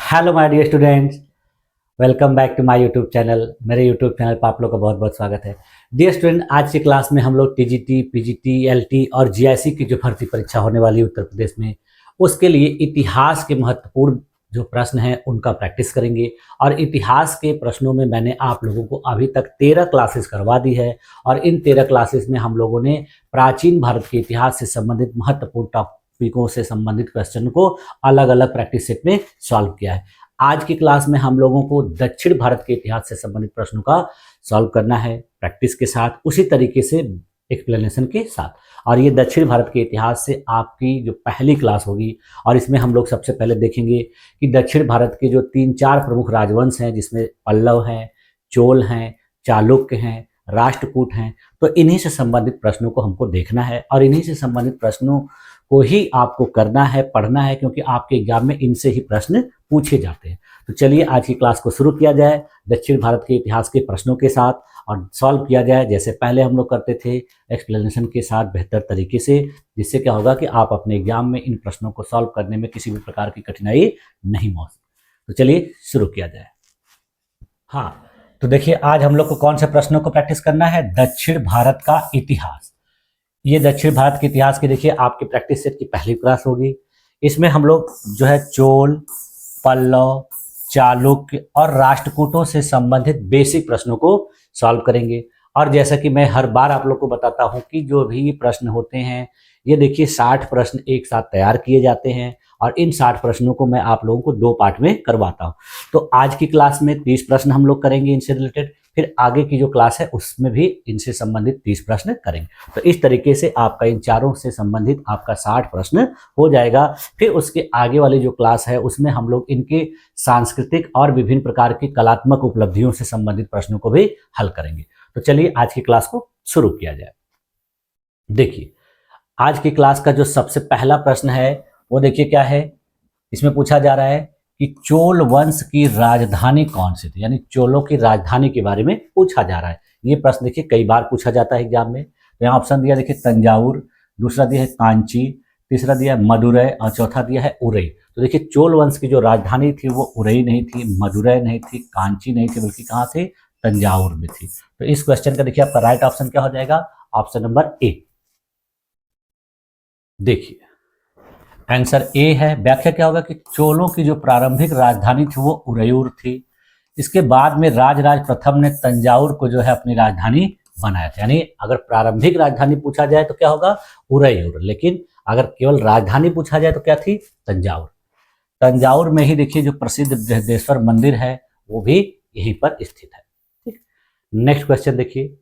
Hello my dear students, welcome back to my YouTube channel. मेरे YouTube channel पर आप लोग का बहुत बहुत स्वागत है। डियर स्टूडेंट, आज की क्लास में हम लोग टीजीटी, पीजीटी, एलटी और जीआईसी की जो भर्ती परीक्षा होने वाली है उत्तर प्रदेश में, उसके लिए इतिहास के महत्वपूर्ण जो प्रश्न हैं उनका प्रैक्टिस करेंगे। और इतिहास के प्रश्नों में मैंने आप लोगों को अभी तक 13 क्लासेस करवा दी है और इन 13 क्लासेस में हम लोगों ने प्राचीन भारत के इतिहास से संबंधित महत्वपूर्ण टॉपिकों से संबंधित क्वेश्चन को अलग अलग प्रैक्टिस सेट में सॉल्व किया है। आज की क्लास में हम लोगों को दक्षिण भारत के इतिहास से संबंधित प्रश्नों का सॉल्व करना है प्रैक्टिस के साथ, उसी तरीके से एक्सप्लेनेशन के साथ। और ये दक्षिण भारत के इतिहास से आपकी जो पहली क्लास होगी और इसमें हम लोग सबसे पहले देखेंगे कि दक्षिण भारत के जो 3-4 प्रमुख राजवंश हैं, जिसमें पल्लव हैं, चोल हैं, चालुक्य हैं, राष्ट्रकूट हैं, तो इन्हीं से संबंधित प्रश्नों को हमको देखना है और इन्हीं से संबंधित प्रश्नों को ही आपको करना है, पढ़ना है, क्योंकि आपके एग्जाम में इनसे ही प्रश्न पूछे जाते हैं। तो चलिए आज की क्लास को शुरू किया जाए दक्षिण भारत के इतिहास के प्रश्नों के साथ और सॉल्व किया जाए जैसे पहले हम लोग करते थे, एक्सप्लेनेशन के साथ बेहतर तरीके से, जिससे क्या होगा कि आप अपने एग्जाम में इन प्रश्नों को सॉल्व करने में किसी भी प्रकार की कठिनाई नहीं हो। तो चलिए शुरू किया जाए। हाँ, तो देखिए आज हम लोग को कौन से प्रश्नों को प्रैक्टिस करना है? दक्षिण भारत का इतिहास। ये दक्षिण भारत के इतिहास की देखिए आपकी प्रैक्टिस सेट की पहली क्लास होगी। इसमें हम लोग जो है चोल, पल्लव, चालुक्य और राष्ट्रकूटों से संबंधित बेसिक प्रश्नों को सॉल्व करेंगे। और जैसा कि मैं हर बार आप लोग को बताता हूं कि जो भी प्रश्न होते हैं, ये देखिए 60 प्रश्न एक साथ तैयार किए जाते हैं और इन 60 प्रश्नों को मैं आप लोगों को 2 पार्ट में करवाता हूं। तो आज की क्लास में 30 प्रश्न हम लोग करेंगे इनसे रिलेटेड, फिर आगे की जो क्लास है उसमें भी इनसे संबंधित 30 प्रश्न करेंगे। तो इस तरीके से आपका इन चारों से संबंधित आपका 60 प्रश्न हो जाएगा। फिर उसके आगे वाली जो क्लास है उसमें हम लोग इनके सांस्कृतिक और विभिन्न प्रकार की कलात्मक उपलब्धियों से संबंधित प्रश्नों को भी हल करेंगे। तो चलिए आज की क्लास को शुरू किया जाए। देखिए आज की क्लास का जो सबसे पहला प्रश्न है वो देखिए क्या है। इसमें पूछा जा रहा है कि चोल वंश की राजधानी कौन सी थी, यानी चोलों की राजधानी के बारे में पूछा जा रहा है। ये प्रश्न देखिए कई बार पूछा जाता है एग्जाम में। तो यहाँ ऑप्शन दिया देखिए तंजावुर, दूसरा दिया है कांची, तीसरा दिया है मदुरै और चौथा दिया है उरई। तो देखिए चोल वंश की जो राजधानी थी वो उरई नहीं थी, मदुरै नहीं थी, कांची नहीं थी, बल्कि कहाँ थी? तंजावुर में थी। तो इस क्वेश्चन का देखिए आपका राइट ऑप्शन क्या हो जाएगा? Option number A. देखिए आंसर ए है। व्याख्या क्या होगा कि चोलों की जो प्रारंभिक राजधानी थी वो उरयूर थी। इसके बाद में राजराज प्रथम ने तंजावुर को जो है अपनी राजधानी बनाया था। यानी अगर प्रारंभिक राजधानी पूछा जाए तो क्या होगा? उरयूर। लेकिन अगर केवल राजधानी पूछा जाए तो क्या थी? तंजावुर। तंजावुर में ही देखिए जो प्रसिद्ध बृहदेश्वर मंदिर है वो भी यहीं पर स्थित है। ठीक, नेक्स्ट क्वेश्चन देखिए,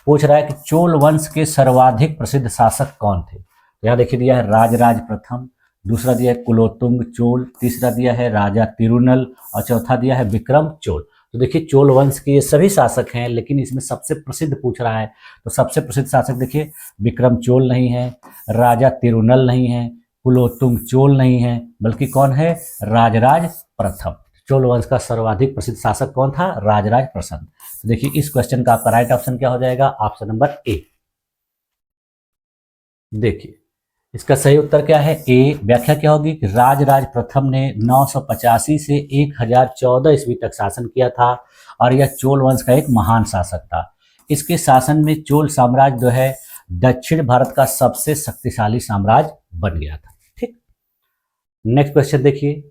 पूछ रहा है कि चोल वंश के सर्वाधिक प्रसिद्ध शासक कौन थे। तो यहाँ देखिए दिया है राजराज प्रथम, दूसरा दिया है कुलोत्तुंग चोल, तीसरा दिया है राजा तिरुनल और चौथा दिया है विक्रम चोल। तो देखिए चोल वंश के ये सभी शासक हैं, लेकिन इसमें सबसे प्रसिद्ध पूछ रहा है। तो सबसे प्रसिद्ध शासक देखिए विक्रम चोल नहीं है, राजा तिरुनल नहीं है, कुलोत्तुंग चोल नहीं है, बल्कि कौन है? राजराज प्रथम। चोल वंश का सर्वाधिक प्रसिद्ध शासक कौन था? राजराज प्रथम। तो देखिए इस क्वेश्चन का आपका राइट ऑप्शन क्या हो जाएगा? Option number A. देखिए इसका सही उत्तर क्या है? ए। व्याख्या क्या होगी कि राजराज प्रथम ने 985 से 1014 ईस्वी तक शासन किया था और यह चोल वंश का एक महान शासक था। इसके शासन में चोल साम्राज्य जो है दक्षिण भारत का सबसे शक्तिशाली साम्राज्य बन गया था। ठीक, नेक्स्ट क्वेश्चन देखिए,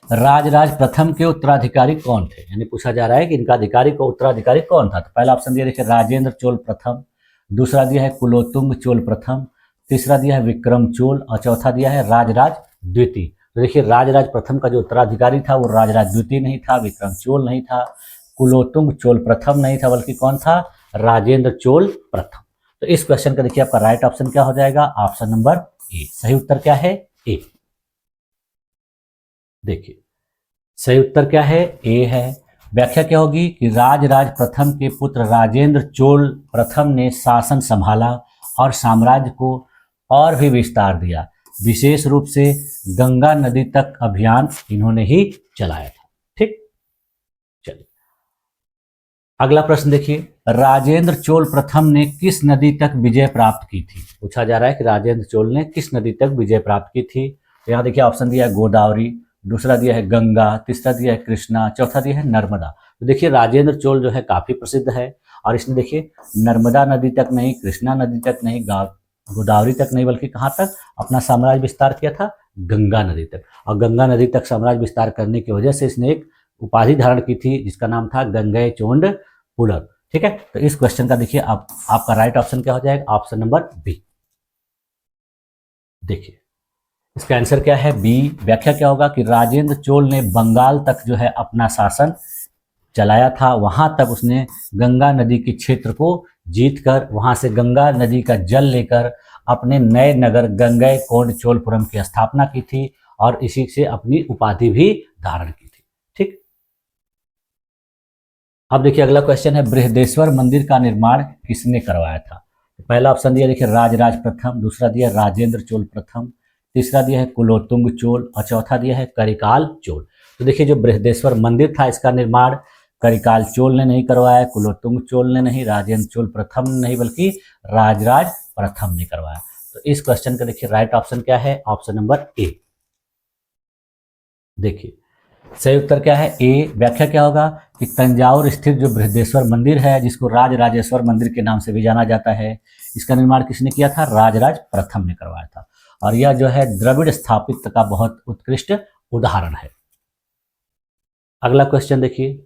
राजराज प्रथम के उत्तराधिकारी कौन थे? यानी पूछा जा रहा है कि इनका अधिकारी को उत्तराधिकारी कौन था। तो पहला ऑप्शन दिया देखिए राजेंद्र चोल प्रथम, दूसरा दिया है कुलोत्तुंग चोल प्रथम, तीसरा दिया है विक्रम चोल और चौथा दिया है राजराज द्वितीय। तो देखिए राजराज प्रथम का जो उत्तराधिकारी था वो राजराज द्वितीय नहीं था, विक्रम चोल नहीं था, कुलोत्तुंग चोल प्रथम नहीं था, बल्कि कौन था? राजेंद्र चोल प्रथम। तो इस क्वेश्चन का देखिए आपका राइट ऑप्शन क्या हो जाएगा? Option number A. सही उत्तर क्या है? ए। देखिए सही उत्तर क्या है? ए है। व्याख्या क्या होगी कि राजराज प्रथम के पुत्र राजेंद्र चोल प्रथम ने शासन संभाला और साम्राज्य को और भी विस्तार दिया। विशेष रूप से गंगा नदी तक अभियान इन्होंने ही चलाया था। ठीक, चलिए अगला प्रश्न देखिए, राजेंद्र चोल प्रथम ने किस नदी तक विजय प्राप्त की थी? पूछा जा रहा है कि राजेंद्र चोल ने किस नदी तक विजय प्राप्त की थी। तो यहाँ देखिए ऑप्शन दिया है गोदावरी, दूसरा दिया है गंगा, तीसरा दिया है कृष्णा, चौथा दिया है नर्मदा। तो देखिए राजेंद्र चोल जो है काफी प्रसिद्ध है और इसने देखिए नर्मदा नदी तक नहीं, कृष्णा नदी तक नहीं, गोदावरी तक नहीं, बल्कि कहाँ तक अपना साम्राज्य विस्तार किया था, गंगा नदी तक। और गंगा नदी तक साम्राज्य विस्तार करने की वजह से इसने एक उपाधि धारण की थी जिसका नाम था गंगेचोंड पुलर। ठीक है, तो इस क्वेश्चन का देखिए आपका राइट ऑप्शन क्या हो जाएगा, ऑप्शन नंबर बी। देखिए इसका आंसर क्या है, बी। व्याख्या क्या होगा कि राजेंद्र चोल ने बंगाल तक जो है अपना शासन चलाया था, वहां तक उसने गंगा नदी के क्षेत्र को जीतकर वहां से गंगा नदी का जल लेकर अपने नए नगर गंगैकोंड चोलपुरम की स्थापना की थी और इसी से अपनी उपाधि भी धारण की थी। ठीक, अब देखिए अगला क्वेश्चन है, बृहदेश्वर मंदिर का निर्माण किसने करवाया था। पहला ऑप्शन दिया देखिए राजराज प्रथम, दूसरा दिया राजेंद्र चोल प्रथम, तीसरा दिया है कुलोत्तुंग चोल और चौथा दिया है करिकाल चोल। तो देखिए जो बृहदेश्वर मंदिर था इसका निर्माण करिकाल चोल ने नहीं करवाया, कुलोत्तुंग चोल ने नहीं, राजेंद्र चोल प्रथम ने नहीं, बल्कि राजराज प्रथम ने करवाया। तो इस क्वेश्चन का देखिए राइट ऑप्शन क्या है, ऑप्शन नंबर ए। देखिए सही उत्तर क्या है, ए। व्याख्या क्या होगा कि तंजावुर स्थित जो बृहदेश्वर मंदिर है जिसको राजराजेश्वर मंदिर के नाम से भी जाना जाता है, इसका निर्माण किसने किया था, राजराज प्रथम ने करवाया था। और यह जो है द्रविड़ स्थापत्य का बहुत उत्कृष्ट उदाहरण है। अगला क्वेश्चन देखिए,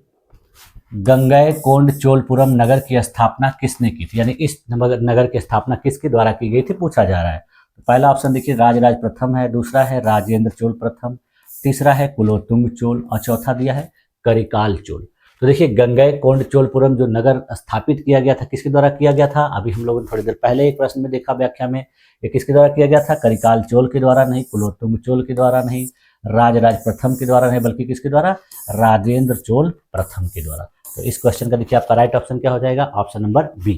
गंगैकोंड चोलपुरम नगर की स्थापना किसने की थी, यानी इस नगर की स्थापना किसके द्वारा की गई थी पूछा जा रहा है। तो पहला ऑप्शन देखिए राजराज प्रथम है, दूसरा है राजेंद्र चोल प्रथम, तीसरा है कुलोत्तुंग चोल और चौथा दिया है करिकाल चोल। तो देखिए गंगैकोंड चोलपुरम जो नगर स्थापित किया गया था किसके द्वारा किया गया था, अभी हम लोगों ने थोड़ी देर पहले एक प्रश्न में देखा व्याख्या में, ये किसके द्वारा किया गया था, करिकाल चोल के द्वारा नहीं, कुलोत्तुंग चोल के द्वारा नहीं, राजराज प्रथम के द्वारा नहीं, बल्कि किसके द्वारा, राजेंद्र चोल प्रथम के द्वारा। तो इस क्वेश्चन का देखिए आपका राइट ऑप्शन क्या हो जाएगा, ऑप्शन नंबर बी।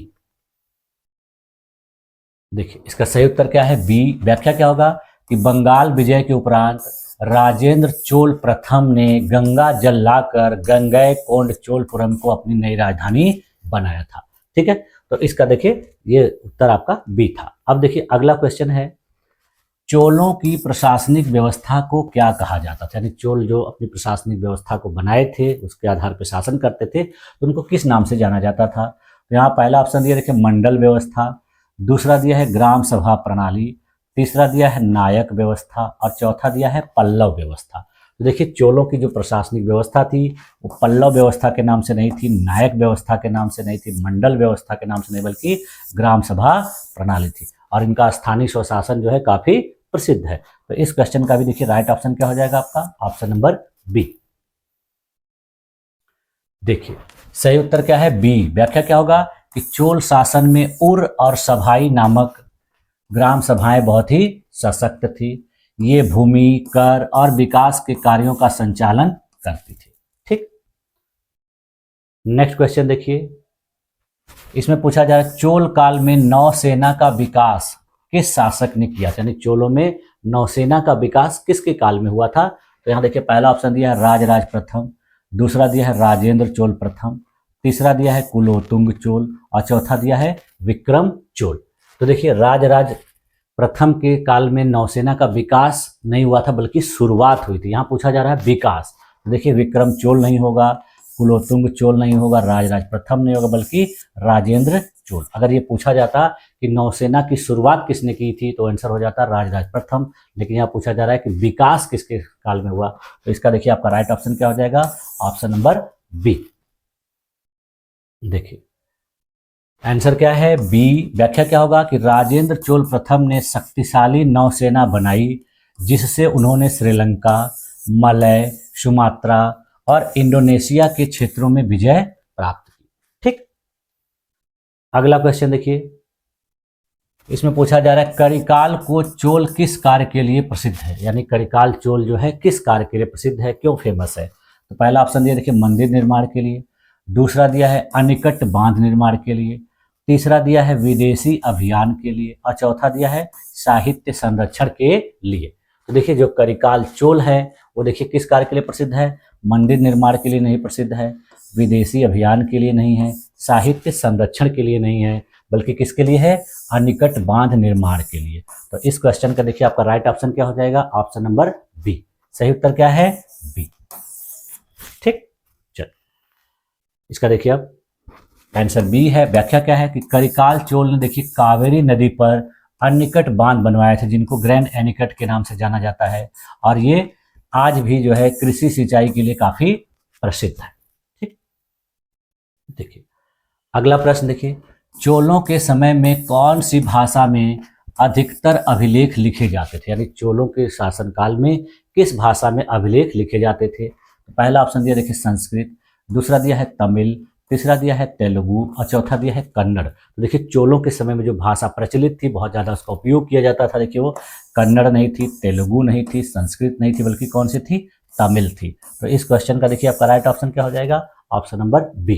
देखिए इसका सही उत्तर क्या है, बी। व्याख्या क्या होगा कि बंगाल विजय के उपरांत राजेंद्र चोल प्रथम ने गंगा जल लाकर गंगैकोंड चोलपुरम को अपनी नई राजधानी बनाया था। ठीक है, तो इसका देखिए ये उत्तर आपका बी था। अब देखिए अगला क्वेश्चन है, चोलों की प्रशासनिक व्यवस्था को क्या कहा जाता था, यानी चोल जो अपनी प्रशासनिक व्यवस्था को बनाए थे उसके आधार पर शासन करते थे तो उनको किस नाम से जाना जाता था। तो यहाँ पहला ऑप्शन दिया देखिए मंडल व्यवस्था, दूसरा दिया है ग्राम सभा प्रणाली, तीसरा दिया है नायक व्यवस्था और चौथा दिया है पल्लव व्यवस्था। तो देखिए चोलों की जो प्रशासनिक व्यवस्था थी वो पल्लव व्यवस्था के नाम से नहीं थी, नायक व्यवस्था के नाम से नहीं थी, मंडल व्यवस्था के नाम से नहीं, बल्कि ग्राम सभा प्रणाली थी। और इनका स्थानीय स्वशासन जो है काफी प्रसिद्ध है। तो इस क्वेश्चन का भी देखिए राइट ऑप्शन क्या हो जाएगा आपका, ऑप्शन नंबर बी। देखिए सही उत्तर क्या है, बी। व्याख्या क्या होगा कि चोल शासन में उर और सभाई नामक ग्राम सभाएं बहुत ही सशक्त थी, ये भूमि कर और विकास के कार्यों का संचालन करती थी। ठीक, नेक्स्ट क्वेश्चन देखिए, इसमें पूछा जा रहा है चोल काल में नौसेना का विकास किस शासक ने किया था, यानी चोलों में नौसेना का विकास किसके काल में हुआ था। तो यहाँ देखिए पहला ऑप्शन दिया है राजराज प्रथम, दूसरा दिया है राजेंद्र चोल प्रथम, तीसरा दिया है कुलोत्तुंग चोल और चौथा दिया है विक्रम चोल। तो देखिए राजराज प्रथम के काल में नौसेना का विकास नहीं हुआ था बल्कि शुरुआत हुई थी। यहाँ पूछा जा रहा है विकास, तो देखिए विक्रम चोल नहीं होगा, कुलोत्तुंग चोल नहीं होगा, राजराज प्रथम नहीं होगा, बल्कि राजेंद्र चोल। अगर ये पूछा जाता कि नौसेना की शुरुआत किसने की थी तो आंसर हो जाता राजराज प्रथम, लेकिन यहाँ पूछा जा रहा है कि विकास किसके काल में हुआ। तो इसका देखिए आपका राइट ऑप्शन क्या हो जाएगा, ऑप्शन नंबर बी। देखिए आंसर क्या है, बी। व्याख्या क्या होगा कि राजेंद्र चोल प्रथम ने शक्तिशाली नौसेना बनाई जिससे उन्होंने श्रीलंका, मलय, सुमात्रा और इंडोनेशिया के क्षेत्रों में विजय प्राप्त की। ठीक, अगला क्वेश्चन देखिए, इसमें पूछा जा रहा है करिकाल को चोल किस कार्य के लिए प्रसिद्ध है, यानी करिकाल चोल जो है किस कार्य के लिए प्रसिद्ध है, क्यों फेमस है। तो पहला ऑप्शन दिया देखिए मंदिर निर्माण के लिए, दूसरा दिया है अनिकट बांध निर्माण के लिए, तीसरा दिया है विदेशी अभियान के लिए और चौथा दिया है साहित्य संरक्षण के लिए। तो देखिए जो करिकाल चोल है वो देखिए किस कार्य के लिए प्रसिद्ध है, मंदिर निर्माण के लिए नहीं प्रसिद्ध है, विदेशी अभियान के लिए नहीं है, साहित्य संरक्षण के लिए नहीं है, बल्कि किसके लिए है, अनिकट बांध निर्माण के लिए। तो इस क्वेश्चन का देखिए आपका राइट ऑप्शन क्या हो जाएगा, ऑप्शन नंबर बी। सही उत्तर क्या है? बी। ठीक, चल इसका देखिए अब आंसर बी है। व्याख्या क्या है कि करिकाल चोल ने देखिए कावेरी नदी पर अनिकट बांध बनवाए थे जिनको ग्रैंड एनिकट के नाम से जाना जाता है, और ये आज भी जो है कृषि सिंचाई के लिए काफी प्रसिद्ध है। ठीक, देखिए अगला प्रश्न देखिए, चोलों के समय में कौन सी भाषा में अधिकतर अभिलेख लिखे जाते थे, यानी चोलों के शासनकाल में किस भाषा में अभिलेख लिखे जाते थे? तो पहला ऑप्शन दिया देखिए संस्कृत, दूसरा दिया है तमिल, तीसरा दिया है तेलुगु और चौथा दिया है कन्नड़। तो देखिए चोलों के समय में जो भाषा प्रचलित थी, बहुत ज़्यादा उसका उपयोग किया जाता था, देखिए वो कन्नड़ नहीं थी, तेलुगु नहीं थी, संस्कृत नहीं थी, बल्कि कौन सी थी? तमिल थी। तो इस क्वेश्चन का देखिए आपका राइट ऑप्शन क्या हो जाएगा? Option number B.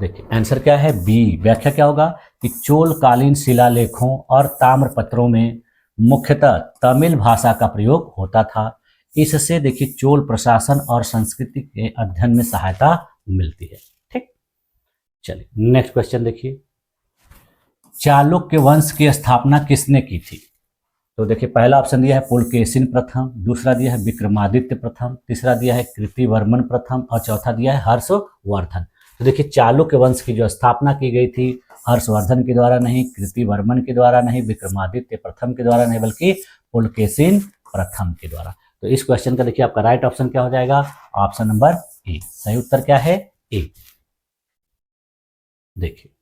देखिए आंसर क्या है? बी। व्याख्या क्या होगा कि चोलकालीन शिलालेखों और ताम्रपत्रों में मुख्यतः तमिल भाषा का प्रयोग होता था। इससे देखिए चोल प्रशासन और संस्कृति के अध्ययन में सहायता मिलती है। ठीक, चलिए नेक्स्ट क्वेश्चन देखिए, चालुक्य वंश की स्थापना किसने की थी? तो देखिए पहला ऑप्शन दिया है पुलकेशिन प्रथम, दूसरा दिया है विक्रमादित्य प्रथम, तीसरा दिया है कृतिवर्मन प्रथम और चौथा दिया है हर्षवर्धन। तो देखिए चालुक्य वंश की जो स्थापना की गई थी हर्षवर्धन के द्वारा नहीं, कृतिवर्मन के द्वारा नहीं, विक्रमादित्य प्रथम के द्वारा नहीं, बल्कि पुलकेशिन प्रथम के द्वारा। तो इस क्वेश्चन का देखिए आपका राइट ऑप्शन क्या हो जाएगा? Option number A. सही उत्तर क्या है? ए। देखिए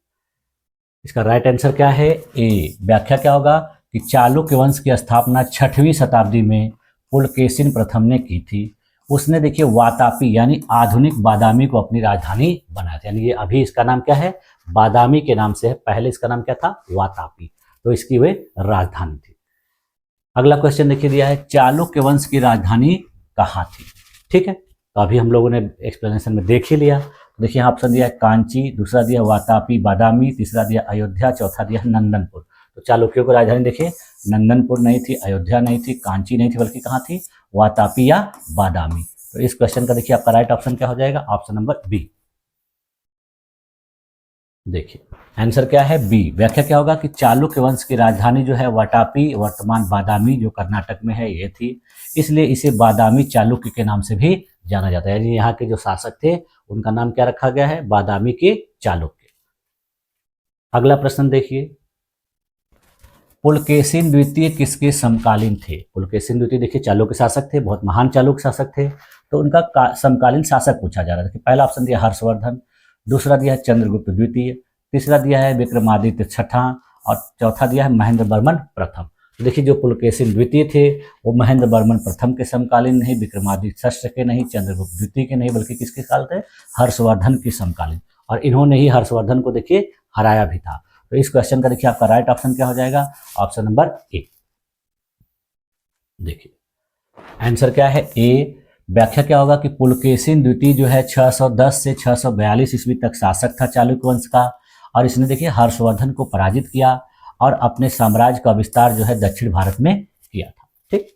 इसका राइट आंसर क्या है? ए। व्याख्या क्या होगा कि चालुक्य वंश की स्थापना 6वीं शताब्दी में पुलकेशिन प्रथम ने की थी। उसने देखिए वातापी यानी आधुनिक बादामी को अपनी राजधानी बनाया था, यानी ये अभी इसका नाम क्या है? बादामी के नाम से है, पहले इसका नाम क्या था? वातापी। तो इसकी वे राजधानी थी। अगला क्वेश्चन देखिए दिया है चालुक्य वंश की राजधानी कहाँ थी? ठीक है, तो अभी हम लोगों ने एक्सप्लेनेशन में देख ही लिया। देखिए यहाँ ऑप्शन दिया है कांची, दूसरा दिया वातापी बादामी, तीसरा दिया अयोध्या, चौथा दिया नंदनपुर। तो चालुक्यों की राजधानी देखिए नंदनपुर नहीं थी, अयोध्या नहीं थी, कांची नहीं थी, बल्कि कहाँ थी? वातापी या बादामी। तो इस क्वेश्चन का देखिए आपका राइट ऑप्शन क्या हो जाएगा? Option number B. देखिए आंसर क्या है? बी। व्याख्या क्या होगा कि चालुक्य वंश की राजधानी जो है वाटापी, वर्तमान बादामी जो कर्नाटक में है, ये थी, इसलिए इसे बादामी चालुक्य के नाम से भी जाना जाता है। यानी यहाँ के जो शासक थे उनका नाम क्या रखा गया है? बादामी के चालुक्य। अगला प्रश्न देखिए, पुलकेशिन द्वितीय किसके समकालीन थे? पुलकेशिन द्वितीय देखिए चालुक्य शासक थे, बहुत महान चालुक्य शासक थे, तो उनका समकालीन शासक पूछा जा रहा है। पहला ऑप्शन दिया हर्षवर्धन, दूसरा दिया है चंद्रगुप्त द्वितीय, तीसरा दिया है विक्रमादित्य छठा और चौथा दिया है महेंद्र वर्मन प्रथम। तो देखिए जो पुलकेशिन द्वितीय थे वो महेंद्र वर्मन प्रथम के समकालीन नहीं, विक्रमादित्य षष्ठ के नहीं, चंद्रगुप्त द्वितीय के नहीं, बल्कि किसके काल थे? हर्षवर्धन के समकालीन। और इन्होंने ही हर्षवर्धन को देखिए हराया भी था। तो इस क्वेश्चन का देखिए आपका राइट ऑप्शन क्या हो जाएगा? Option number A. देखिए आंसर क्या है? ए। व्याख्या क्या होगा कि पुलकेशिन द्वितीय जो है 610 से 642 ईस्वी तक शासक था चालुक्य वंश का, और इसने देखिए हर्षवर्धन को पराजित किया और अपने साम्राज्य का विस्तार जो है दक्षिण भारत में किया था। ठीक,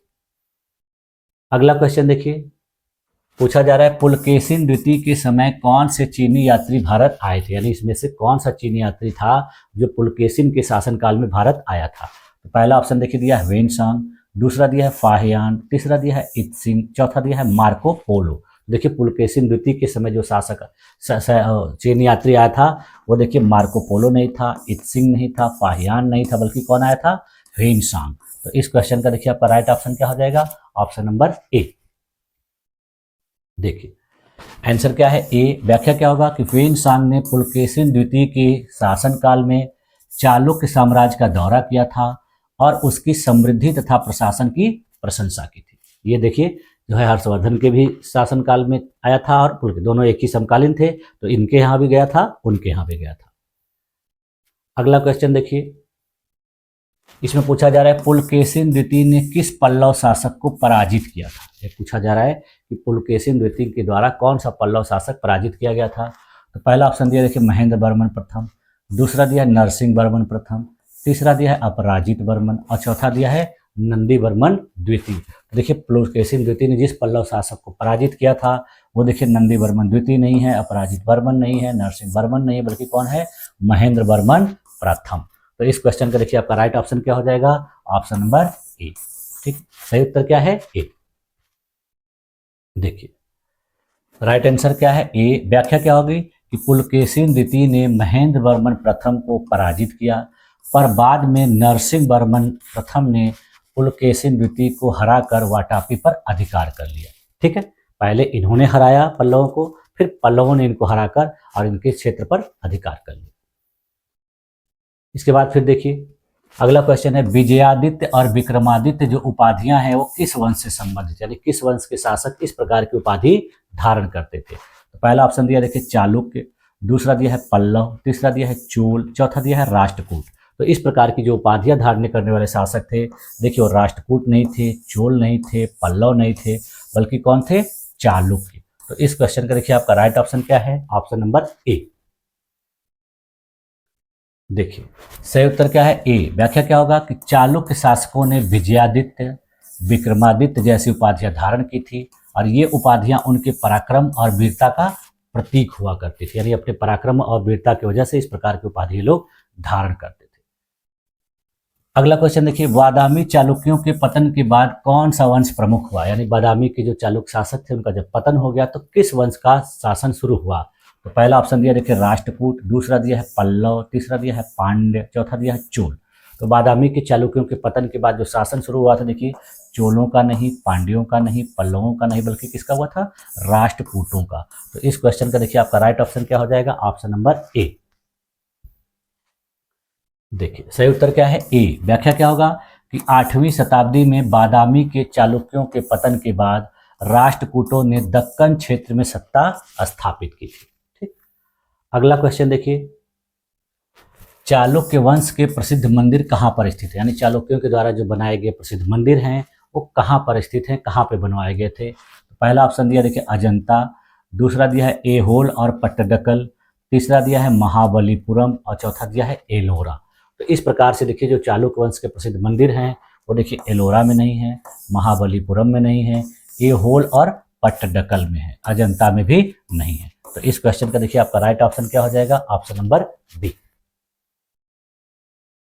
अगला क्वेश्चन देखिए, पूछा जा रहा है पुलकेशिन द्वितीय के समय कौन से चीनी यात्री भारत आए थे, यानी इसमें से कौन सा चीनी यात्री था जो पुलकेशिन के शासनकाल में भारत आया था? तो पहला ऑप्शन देखिए दिया है वेनसांग, दूसरा दिया है फाहियान, तीसरा दिया है इत्सिंग, चौथा दिया है मार्को पोलो। देखिए पुलकेशिन द्वितीय के समय जो शासक चीनी यात्री आया था वो देखिए मार्को पोलो नहीं था, इत्सिंग नहीं था, फाहियान नहीं था, बल्कि कौन आया था? वेनसांग। तो इस क्वेश्चन का देखिए आपका राइट ऑप्शन क्या हो जाएगा? Option number A. देखिए आंसर क्या है? ए। व्याख्या क्या होगा कि वेनसांग ने पुलकेशिन द्वितीय के शासनकाल में चालुक्य साम्राज्य का दौरा किया था और उसकी समृद्धि तथा प्रशासन की प्रशंसा की थी। ये देखिए जो है हर्षवर्धन के भी शासनकाल में आया था और पुलके दोनों एक ही समकालीन थे, तो इनके यहाँ भी गया था, उनके यहाँ भी गया था। अगला क्वेश्चन देखिए, इसमें पूछा जा रहा है पुलकेशिन द्वितीय ने किस पल्लव शासक को पराजित किया था? ये पूछा जा रहा है कि पुलकेशिन द्वितीय के द्वारा कौन सा पल्लव शासक पराजित किया गया था? तो पहला ऑप्शन दिया देखिए महेंद्र वर्मन प्रथम, दूसरा दिया नरसिंह वर्मन प्रथम, तीसरा दिया है अपराजित वर्मन और चौथा दिया है नंदी वर्मन द्वितीय। देखिए पुलकेशिन द्वितीय ने जिस पल्लव शासक को पराजित किया था वो देखिए नंदी वर्मन द्वितीय नहीं है, अपराजित वर्मन नहीं है, नरसिंह वर्मन नहीं है, बल्कि कौन है? महेंद्र वर्मन प्रथम। तो इस क्वेश्चन का देखिए आपका राइट ऑप्शन क्या हो जाएगा? Option number A. ठीक, सही उत्तर क्या है? ए। देखिए राइट आंसर क्या है? ए। व्याख्या क्या होगी कि पुलकेशिन द्वितीय ने महेंद्र वर्मन प्रथम को पराजित किया, पर बाद में नरसिंह वर्मन प्रथम ने पुलकेशिन द्वितीय को हराकर वाटापी पर अधिकार कर लिया। ठीक है, पहले इन्होंने हराया पल्लवों को, फिर पल्लवों ने इनको हराकर और इनके क्षेत्र पर अधिकार कर लिया। इसके बाद फिर देखिए अगला क्वेश्चन है, विजयादित्य और विक्रमादित्य जो उपाधियां हैं वो किस वंश से संबंधित, यानी किस वंश के शासक इस प्रकार की उपाधि धारण करते थे। तो पहला ऑप्शन दिया देखिए चालुक्य, दूसरा दिया है पल्लव, तीसरा दिया है चोल, चौथा दिया है राष्ट्रकूट। तो इस प्रकार की जो उपाधियां धारण करने वाले शासक थे, देखिए वो राष्ट्रकूट नहीं थे, चोल नहीं थे, पल्लव नहीं थे, बल्कि कौन थे? चालुक्य। तो इस क्वेश्चन का देखिए आपका राइट ऑप्शन क्या है? Option number A. देखिए सही उत्तर क्या है? ए। व्याख्या क्या होगा कि चालुक्य शासकों ने विजयादित्य, विक्रमादित्य जैसी उपाधियां धारण की थी और ये उपाधियां उनके पराक्रम और वीरता का प्रतीक हुआ करती थी, यानी अपने पराक्रम और वीरता की वजह से इस प्रकार की उपाधि लोग धारण करते थे। अगला क्वेश्चन देखिए, बादामी चालुक्यों के पतन के बाद कौन सा वंश प्रमुख हुआ, यानी बादामी के जो चालुक्य शासक थे उनका जब पतन हो गया तो किस वंश का शासन शुरू हुआ। तो पहला ऑप्शन दिया देखिए राष्ट्रकूट, दूसरा दिया है पल्लव, तीसरा दिया है पांड्य, चौथा दिया है चोल। तो बादामी के चालुक्यों के पतन के बाद जो शासन शुरू हुआ था, देखिए चोलों का नहीं, पांड्यों का नहीं, पल्लवों का नहीं, बल्कि किसका हुआ था? राष्ट्रकूटों का। तो इस क्वेश्चन का देखिए आपका राइट ऑप्शन क्या हो जाएगा? Option number A. देखिए सही उत्तर क्या है? ए। व्याख्या क्या होगा कि 8वीं शताब्दी में बादामी के चालुक्यों के पतन के बाद राष्ट्रकूटों ने दक्कन क्षेत्र में सत्ता स्थापित की थी। ठीक, अगला क्वेश्चन देखिए, चालुक्य वंश के प्रसिद्ध मंदिर कहाँ पर स्थित है, यानी चालुक्यों के द्वारा जो बनाए गए प्रसिद्ध मंदिर हैं वो कहाँ पर स्थित हैं, कहाँ पे बनवाए गए थे। तो पहला ऑप्शन दिया देखिए अजंता, दूसरा दिया है एहोल और पट्टडकल, तीसरा दिया है महाबलीपुरम और चौथा दिया है एलोरा। तो इस प्रकार से देखिए जो चालुक्य वंश के प्रसिद्ध मंदिर हैं वो देखिए एलोरा में नहीं है, महाबलीपुरम में नहीं है, एहोल और पट्टडकल में है, अजंता में भी नहीं है। तो इस क्वेश्चन का देखिए आपका राइट ऑप्शन क्या हो जाएगा? Option number B.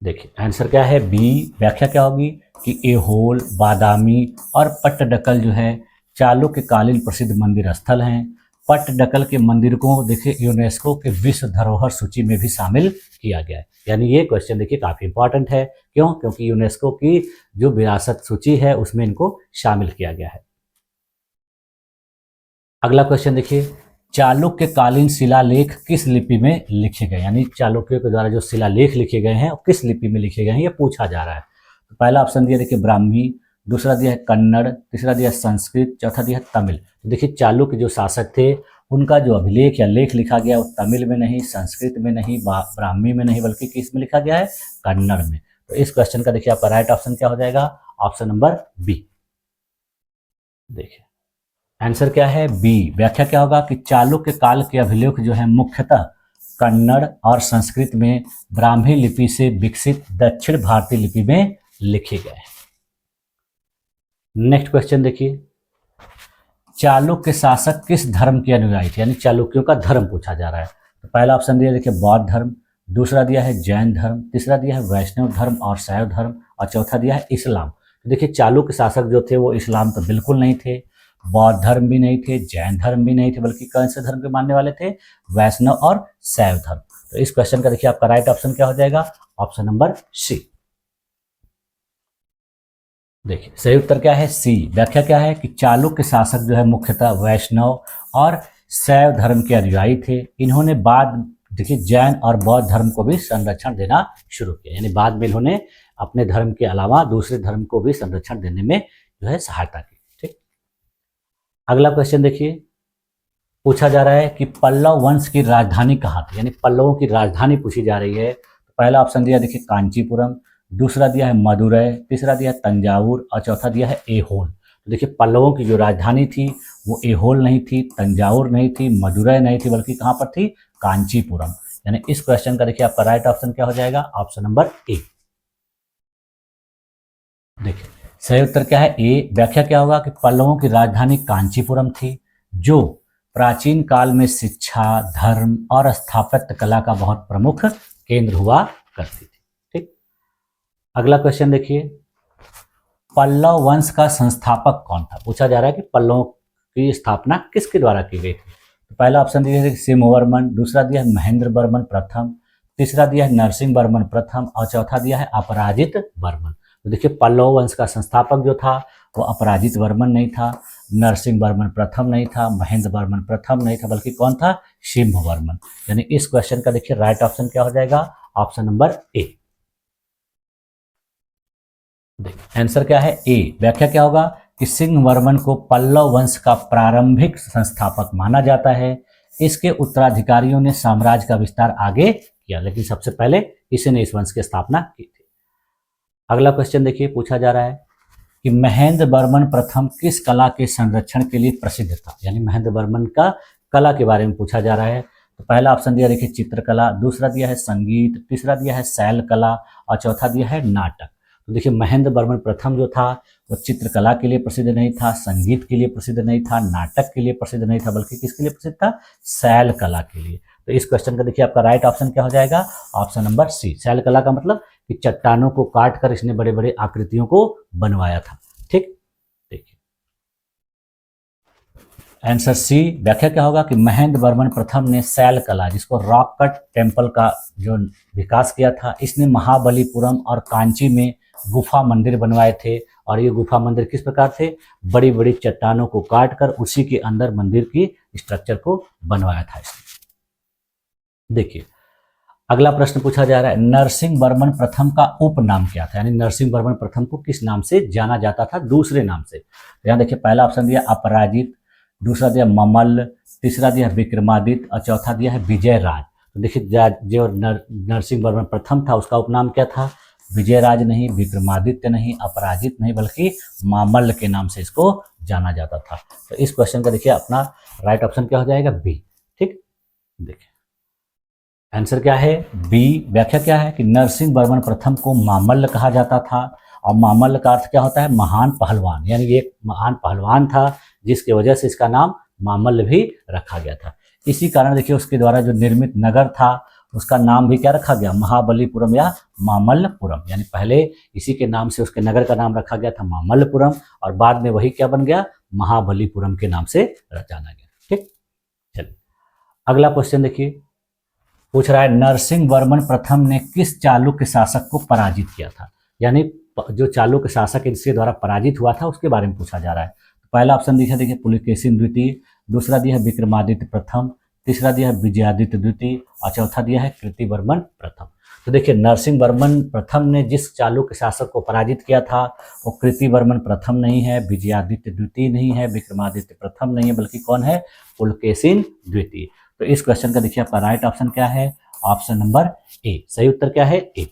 देखिए आंसर क्या है? बी। व्याख्या क्या होगी कि एहोल, बादामी और पट्टडकल जो है चालुक्य कालीन प्रसिद्ध मंदिर स्थल हैं। पट्टडकल के मंदिर को देखिए यूनेस्को के विश्व धरोहर सूची में भी शामिल किया गया है, यानी ये क्वेश्चन देखिए काफी इंपॉर्टेंट है। क्यों? क्योंकि यूनेस्को की जो विरासत सूची है उसमें इनको शामिल किया गया है। अगला क्वेश्चन देखिए, चालुक्य कालीन शिलालेख किस लिपि में लिखे गए, यानी चालुक्यों के द्वारा जो शिलालेख लिखे गए हैं वो किस लिपि में लिखे गए हैं ये पूछा जा रहा है। तो पहला ऑप्शन दिया देखिए ब्राह्मी, दूसरा दिया है कन्नड़, तीसरा दिया है संस्कृत, चौथा दिया है तमिल। तो देखिए चालुक्य जो शासक थे उनका जो अभिलेख या लेख लिखा गया वो तमिल में नहीं, संस्कृत में नहीं, ब्राह्मी में नहीं, बल्कि किस में लिखा गया है? कन्नड़ में। तो इस क्वेश्चन का देखिए आपका राइट ऑप्शन क्या हो जाएगा? Option number B. देखिए आंसर क्या है? बी। व्याख्या क्या होगा कि चालुक्य काल के अभिलेख जो है मुख्यतः कन्नड़ और संस्कृत में ब्राह्मी लिपि से विकसित दक्षिण भारतीय लिपि में लिखे गए हैं। नेक्स्ट क्वेश्चन देखिए, चालुक्य शासक किस धर्म के अनुयायी थे, यानी चालुक्यों का धर्म पूछा जा रहा है। तो पहला ऑप्शन दिया देखिए बौद्ध धर्म, दूसरा दिया है जैन धर्म, तीसरा दिया है वैष्णव धर्म और शैव धर्म और चौथा दिया है इस्लाम। तो देखिए चालुक्य शासक जो थे वो इस्लाम तो बिल्कुल नहीं थे, बौद्ध धर्म भी नहीं थे, जैन धर्म भी नहीं थे, बल्कि कौन से धर्म के मानने वाले थे? वैष्णव और शैव धर्म। तो इस क्वेश्चन का देखिए आपका राइट ऑप्शन क्या हो जाएगा? Option number C. देखिए सही उत्तर क्या है? सी। व्याख्या क्या है कि चालुक्य शासक जो है मुख्यतः वैष्णव और शैव धर्म के अनुयायी थे। इन्होंने बाद देखिए जैन और बौद्ध धर्म को भी संरक्षण देना शुरू किया, यानी बाद में इन्होंने अपने धर्म के अलावा दूसरे धर्म को भी संरक्षण देने में जो है सहायता की। ठीक, अगला क्वेश्चन देखिए, पूछा जा रहा है कि पल्लव वंश की राजधानी कहाँ थी, यानी पल्लवों की राजधानी पूछी जा रही है। तो पहला ऑप्शन दिया देखिए कांचीपुरम, दूसरा दिया है मदुरै, तीसरा दिया है तंजावुर और चौथा दिया है एहोल। तो देखिए पल्लवों की जो राजधानी थी वो एहोल नहीं थी, तंजावुर नहीं थी, मदुरै नहीं थी, बल्कि कहाँ पर थी? कांचीपुरम। यानी इस क्वेश्चन का देखिए आपका राइट ऑप्शन क्या हो जाएगा? Option number A. देखिए सही उत्तर क्या है? ए। व्याख्या क्या होगा कि पल्लवों की राजधानी कांचीपुरम थी, जो प्राचीन काल में शिक्षा, धर्म और स्थापत्य कला का बहुत प्रमुख केंद्र हुआ करती थी। ठीक, अगला क्वेश्चन देखिए, पल्लव वंश का संस्थापक कौन था, पूछा जा रहा है कि पल्लवों की स्थापना किसके द्वारा की गई थी। तो पहला ऑप्शन दिया है सिंहवर्मन, दूसरा दिया है महेंद्र वर्मन प्रथम, तीसरा दिया है नरसिंह वर्मन प्रथम और चौथा दिया है अपराजित वर्मन। तो देखिए पल्लव वंश का संस्थापक जो था वो अपराजित वर्मन नहीं था, नरसिंह वर्मन प्रथम नहीं था, महेंद्र वर्मन प्रथम नहीं था, बल्कि कौन था, सिंहवर्मन। यानी इस क्वेश्चन का देखिए राइट ऑप्शन क्या हो जाएगा, ऑप्शन नंबर ए। आंसर क्या है, ए। व्याख्या क्या होगा कि सिंहवर्मन को पल्लव वंश का प्रारंभिक संस्थापक माना जाता है। इसके उत्तराधिकारियों ने साम्राज्य का विस्तार आगे किया, लेकिन सबसे पहले इसी ने इस वंश की स्थापना की थी। अगला क्वेश्चन देखिए, पूछा जा रहा है कि महेंद्र वर्मन प्रथम किस कला के संरक्षण के लिए प्रसिद्ध था। यानी महेंद्र वर्मन का कला के बारे में पूछा जा रहा है। तो पहला ऑप्शन दिया देखिए चित्रकला, दूसरा दिया है संगीत, तीसरा दिया है शैल कला और चौथा दिया है नाटक। तो देखिए महेंद्र वर्मन प्रथम जो था वो चित्रकला के लिए प्रसिद्ध नहीं था, संगीत के लिए प्रसिद्ध नहीं था, नाटक के लिए प्रसिद्ध नहीं था, बल्कि किसके लिए प्रसिद्ध था, शैल कला के लिए। तो इस क्वेश्चन का देखिए आपका राइट ऑप्शन क्या हो जाएगा, ऑप्शन नंबर सी। शैल कला का मतलब कि चट्टानों को काट कर इसने बड़े बड़े आकृतियों को बनवाया था। ठीक, देखिए आंसर सी। व्याख्या क्या होगा कि महेंद्र वर्मन प्रथम ने शैल कला, जिसको रॉक कट टेम्पल का जो विकास किया था, इसने महाबलीपुरम और कांची में गुफा मंदिर बनवाए थे। और ये गुफा मंदिर किस प्रकार थे, बड़ी बड़ी चट्टानों को काट कर उसी के अंदर मंदिर की स्ट्रक्चर को बनवाया था इसने। देखिए अगला प्रश्न पूछा जा रहा है, नरसिंह वर्मन प्रथम का उपनाम क्या था। यानी नरसिंह वर्मन प्रथम को किस नाम से जाना जाता था, दूसरे नाम से। तो यहाँ देखिए पहला ऑप्शन दिया अपराजित, दूसरा दिया ममल्ल, तीसरा दिया विक्रमादित्य और चौथा दिया है विजयराज। तो देखिए जो नरसिंह वर्मन प्रथम था उसका उपनाम क्या था, विजयराज नहीं, विक्रमादित्य नहीं, अपराजित नहीं, बल्कि मामल्ल के नाम से इसको जाना जाता था। तो इस क्वेश्चन का देखिए अपना राइट ऑप्शन क्या हो जाएगा, बी। ठीक, देखिए आंसर क्या है, बी। व्याख्या क्या है कि नरसिंह वर्मन प्रथम को मामल्ल कहा जाता था। और मामल्ल का अर्थ क्या होता है, महान पहलवान। यानी ये एक महान पहलवान था जिसकी वजह से इसका नाम मामल्ल भी रखा गया था। इसी कारण देखिए उसके द्वारा जो निर्मित नगर था उसका नाम भी क्या रखा गया, महाबलीपुरम या मामल्लपुरम। यानी पहले इसी के नाम से उसके नगर का नाम रखा गया था मामल्लपुरम, और बाद में वही क्या बन गया, महाबलीपुरम के नाम से जाना गया। ठीक, चलिए अगला क्वेश्चन देखिए, पूछ रहा है नरसिंह वर्मन प्रथम ने किस चालुक्य शासक को पराजित किया था। यानी जो चालुक्य शासक इसके द्वारा पराजित हुआ था उसके बारे में पूछा जा रहा है। तो पहला ऑप्शन दिया देखिए पुलकेशिन द्वितीय, दूसरा दिया है विक्रमादित्य प्रथम, तीसरा दिया है विजयादित्य द्वितीय और चौथा दिया है कृतिवर्मन प्रथम। तो देखिए नरसिंह वर्मन प्रथम ने जिस चालुक्य शासक को पराजित किया था वो कृतिवर्मन प्रथम नहीं है, विजयादित्य द्वितीय नहीं है, विक्रमादित्य प्रथम नहीं है, बल्कि कौन है, पुलकेशिन द्वितीय। तो इस क्वेश्चन का देखिए आपका राइट ऑप्शन क्या है, ऑप्शन नंबर ए। सही उत्तर क्या है, ए।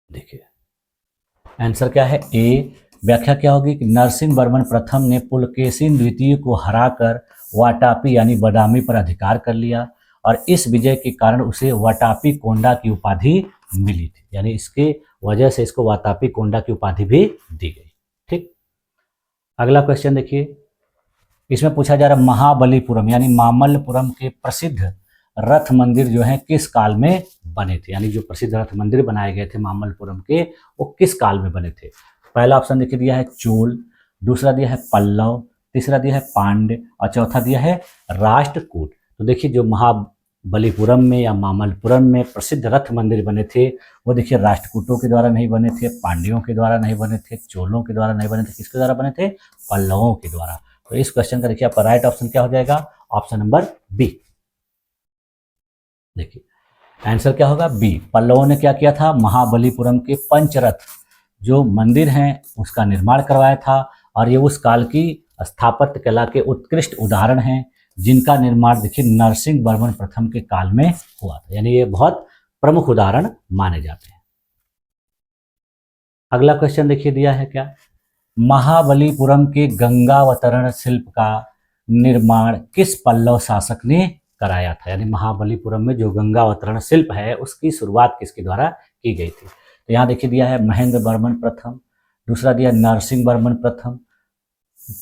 देखिए आंसर क्या है, ए। व्याख्या क्या होगी कि नरसिंह वर्मन प्रथम ने पुलकेशिन द्वितीय को हराकर वाटापी यानी बदामी पर अधिकार कर लिया, और इस विजय के कारण उसे वाटापी कोंडा की उपाधि मिली थी। यानी इसके वजह से इसको वाटापी कोंडा की उपाधि भी दी गई। ठीक, अगला क्वेश्चन देखिए, इसमें पूछा जा रहा है महाबलीपुरम यानी मामल्लपुरम के प्रसिद्ध रथ मंदिर जो है किस काल में बने थे। यानी जो प्रसिद्ध रथ मंदिर बनाए गए थे मामल्लपुरम के, वो किस काल में बने थे। पहला ऑप्शन देखिए दिया है चोल, दूसरा दिया है पल्लव, तीसरा दिया है पांड्य और चौथा दिया है राष्ट्रकूट। तो देखिए जो महाबलीपुरम में या मामल्लपुरम में प्रसिद्ध रथ मंदिर बने थे वो देखिए राष्ट्रकूटों के द्वारा नहीं बने थे, पांड्यों के द्वारा नहीं बने थे, चोलों के द्वारा नहीं बने थे, किसके द्वारा बने थे, पल्लवों के द्वारा। तो इस क्वेश्चन का देखिए आपका राइट ऑप्शन क्या हो जाएगा, ऑप्शन नंबर बी। देखिए आंसर क्या होगा, बी। पल्लवों ने क्या किया था, महाबलीपुरम के पंचरथ जो मंदिर हैं उसका निर्माण करवाया था, और ये उस काल की स्थापत्य कला के उत्कृष्ट उदाहरण हैं जिनका निर्माण देखिए नरसिंह वर्मन प्रथम के काल में हुआ था। यानी ये बहुत प्रमुख उदाहरण माने जाते हैं। अगला क्वेश्चन देखिए दिया है क्या, महाबलीपुरम के गंगावतरण शिल्प का निर्माण किस पल्लव शासक ने कराया था। यानी महाबलीपुरम में जो गंगावतरण शिल्प है उसकी शुरुआत किसके द्वारा की गई थी। तो यहाँ देखिए दिया है महेंद्र वर्मन प्रथम, दूसरा दिया नरसिंह वर्मन प्रथम,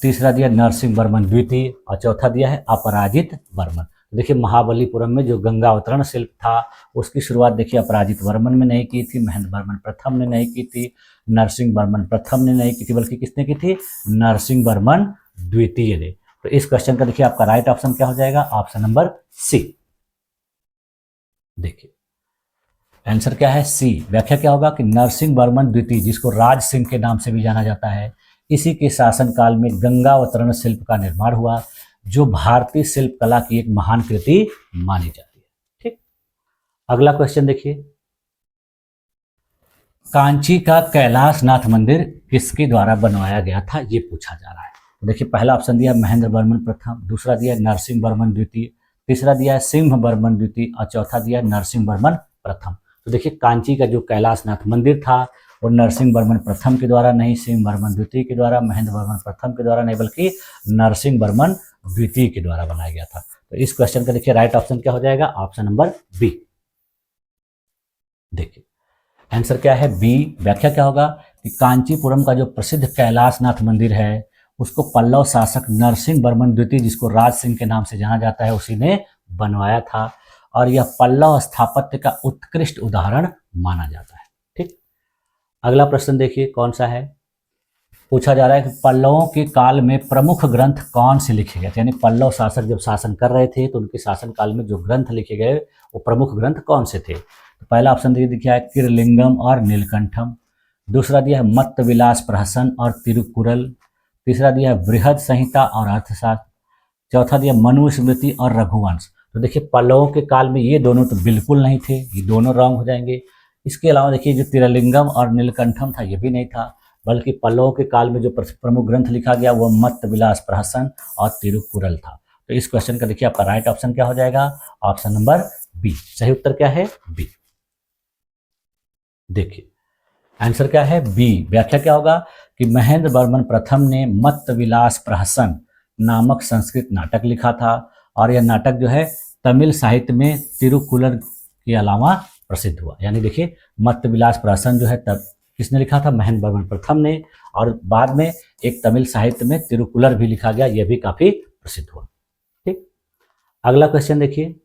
तीसरा दिया नरसिंह वर्मन द्वितीय और चौथा दिया है अपराजित वर्मन। देखिए महाबलीपुरम में जो गंगा अवतरण शिल्प था उसकी शुरुआत देखिए अपराजित वर्मन में नहीं की थी, महेंद्र वर्मन प्रथम ने नहीं की थी, नरसिंह वर्मन प्रथम ने नहीं की थी, बल्कि किसने की थी? नरसिंह वर्मन द्वितीय ने। तो इस क्वेश्चन का देखिए आपका राइट ऑप्शन क्या हो जाएगा? Option number C. देखिए आंसर क्या है? सी। व्याख्या क्या होगा कि नरसिंह वर्मन द्वितीय, जिसको राज सिंह के नाम से भी जाना जाता है, इसी के शासनकाल में गंगा अवतरण शिल्प का निर्माण हुआ, जो भारतीय शिल्प कला की एक महान कृति मानी जाती है। ठीक, अगला क्वेश्चन देखिए, कांची का कैलाशनाथ मंदिर किसके द्वारा बनवाया गया था, ये पूछा जा रहा है। तो देखिए पहला ऑप्शन दिया महेंद्र वर्मन प्रथम, दूसरा दिया नरसिंह वर्मन द्वितीय, तीसरा दिया है सिंह वर्मन द्वितीय और चौथा दिया नरसिंह वर्मन प्रथम। तो देखिए कांची का जो कैलाशनाथ मंदिर था वो नरसिंह वर्मन प्रथम के द्वारा नहीं, सिंह वर्मन द्वितीय के द्वारा, महेंद्र वर्मन प्रथम के द्वारा नहीं, बल्कि नरसिंह वर्मन द्वितीय के द्वारा बनाया गया था। तो इस क्वेश्चन का देखिए राइट ऑप्शन क्या हो जाएगा? Option number B. देखिए आंसर क्या है? बी। व्याख्या क्या होगा कि कांचीपुरम का जो प्रसिद्ध कैलाशनाथ मंदिर है उसको पल्लव शासक नरसिंह वर्मन द्वितीय, जिसको राज सिंह के नाम से जाना जाता है, उसी ने बनवाया था और यह पल्लव स्थापत्य का उत्कृष्ट उदाहरण माना जाता है। ठीक, अगला प्रश्न देखिए कौन सा है? पूछा जा रहा है कि पल्लवों के काल में प्रमुख ग्रंथ कौन से लिखे गए थे, यानी पल्लव शासक जब शासन कर रहे थे तो उनके शासन काल में जो ग्रंथ लिखे गए वो प्रमुख ग्रंथ कौन से थे? तो पहला ऑप्शन दिया है किरलिंगम और नीलकंठम, दूसरा दिया है मत्त विलास प्रहसन और तिरुकुरल, तीसरा दिया है बृहद संहिता और अर्थशास्त्र, चौथा दिया मनुस्मृति और रघुवंश। तो देखिए पल्लवों के काल में ये दोनों तो बिल्कुल नहीं थे, ये दोनों रॉन्ग हो जाएंगे। इसके अलावा देखिए जो तिरलिंगम और नीलकंठम था ये भी नहीं था, बल्कि पल्लवों के काल में जो प्रमुख ग्रंथ लिखा गया वो मत्त विलास प्रहसन और तिरुकुरल था। तो इस क्वेश्चन का देखिए आपका राइट ऑप्शन क्या हो जाएगा? Option number B. सही उत्तर क्या है? बी। देखिए आंसर क्या है? बी। व्याख्या क्या होगा कि महेंद्र वर्मन प्रथम ने मत्त विलास प्रहसन नामक संस्कृत नाटक लिखा था और यह नाटक जो है तमिल साहित्य में तिरुकुलर के अलावा प्रसिद्ध हुआ। यानी देखिए मत्त विलास प्रहसन जो है तब किसने लिखा था? महेंद्र वर्मन प्रथम ने, और बाद में एक तमिल साहित्य में तिरुकुलर भी लिखा गया, यह भी काफी प्रसिद्ध हुआ। ठीक, अगला क्वेश्चन देखिए,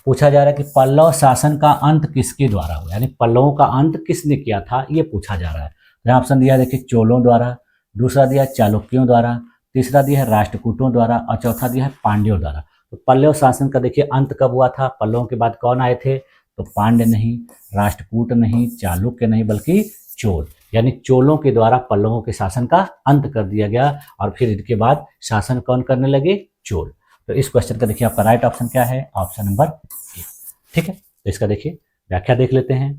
पूछा जा रहा है कि पल्लव शासन का अंत किसके द्वारा हुआ, यानी पल्लवों का अंत किसने किया था, ये पूछा जा रहा है। यहाँ ऑप्शन दिया देखिए चोलों द्वारा, दूसरा दिया चालुक्यों द्वारा, तीसरा दिया है राष्ट्रकूटों द्वारा और चौथा दिया है पांड्यों द्वारा। तो पल्लव शासन का देखिए अंत कब हुआ था? पल्लवों के बाद कौन आए थे? तो पांड्य नहीं, राष्ट्रकूट नहीं, चालुक्य नहीं, बल्कि चोल, यानी चोलों के द्वारा पल्लवों के शासन का अंत कर दिया गया और फिर इनके बाद शासन कौन करने लगे? चोल। तो इस क्वेश्चन का देखिए आपका राइट ऑप्शन क्या है? Option number A. ठीक है, तो इसका देखिए व्याख्या देख लेते हैं।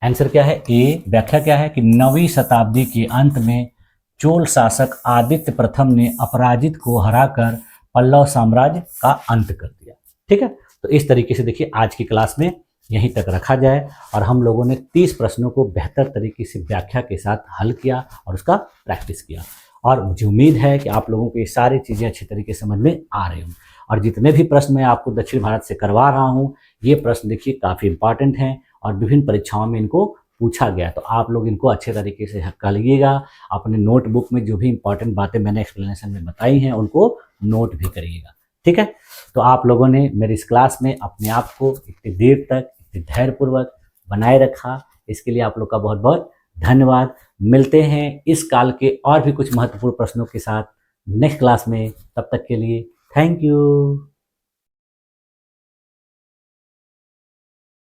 आंसर क्या है? ए। व्याख्या क्या है कि 9वीं शताब्दी के अंत में चोल शासक आदित्य प्रथम ने अपराजित को हराकर पल्लव साम्राज्य का अंत कर दिया। ठीक है, तो इस तरीके से देखिए आज की क्लास में यहीं तक रखा जाए और हम लोगों ने 30 प्रश्नों को बेहतर तरीके से व्याख्या के साथ हल किया और उसका प्रैक्टिस किया और मुझे उम्मीद है कि आप लोगों को ये सारी चीज़ें अच्छी तरीके से समझ में आ रही हों। और जितने भी प्रश्न मैं आपको दक्षिण भारत से करवा रहा हूँ ये प्रश्न देखिए काफ़ी इंपॉर्टेंट हैं और विभिन्न परीक्षाओं में इनको पूछा गया, तो आप लोग इनको अच्छे तरीके से कर लीजिएगा। अपने नोटबुक में जो भी इंपॉर्टेंट बातें मैंने एक्सप्लेनेशन में बताई हैं उनको नोट भी करिएगा। ठीक है, तो आप लोगों ने मेरी इस क्लास में अपने आप को इतनी देर तक इतनी धैर्यपूर्वक बनाए रखा, इसके लिए आप लोग का बहुत बहुत धन्यवाद। मिलते हैं इस काल के और भी कुछ महत्वपूर्ण प्रश्नों के साथ नेक्स्ट क्लास में, तब तक के लिए थैंक यू।